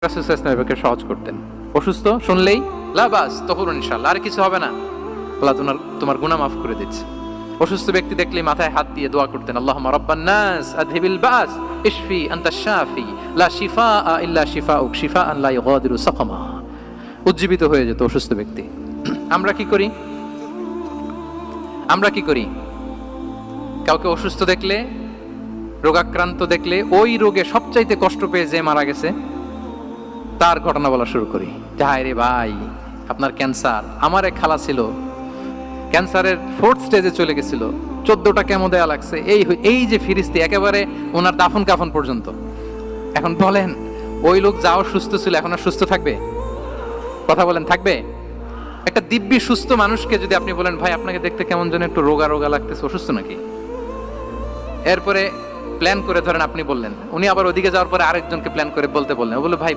রাসূল সাল্লাল্লাহু আলাইহি ওয়াসাল্লাম সহজ করতেন। অসুস্থ শুনলেই লা বাস তহুরুন ইনশাআল্লাহ, আর কিছু হবে না, আল্লাহ তোমার গুনাহ মাফ করে দিচ্ছে। অসুস্থ ব্যক্তি দেখলেই মাথায় হাত দিয়ে দোয়া করতেন, আল্লাহুম্মা রাব্বান নাস আযহিবিল বাস ইশফি আনতা শাফি লা শিফা ইল্লা শিফাউক শিফাআন লা ইউগাদিরু সাকামা। উজ্জীবিত হয়ে যেত অসুস্থ ব্যক্তি। আমরা কি করি? কাউকে অসুস্থ দেখলে, রোগাক্রান্ত দেখলে, ওই রোগে সবচাইতে কষ্ট পেয়ে যে মারা গেছে তার ঘটনা বলা শুরু করি। হায় রে ভাই, আপনার ক্যান্সার, আমার এক খালা ছিল ক্যান্সারের 4th স্টেজে চলে গেছিল, 14টা কেমো দেয়া লাগছে, এই যে ফিরিস্তি একেবারে ওনার দাফন কাফন পর্যন্ত। এখন বলেন ওই লোক যাও সুস্থ ছিল, এখন আর সুস্থ থাকবে? কথা বলেন, থাকবে? একটা দিব্যি সুস্থ মানুষকে যদি আপনি বলেন ভাই আপনাকে দেখতে কেমন যেন একটু রোগা রোগা লাগতেছে, অসুস্থ নাকি? এরপরে প্ল্যান করে ধরেন আপনি বললেন, উনি আবার ওদিকে যাওয়ার পরে আরেকজনকে প্ল্যান করে বলতে বললেন, ও বলে ভাই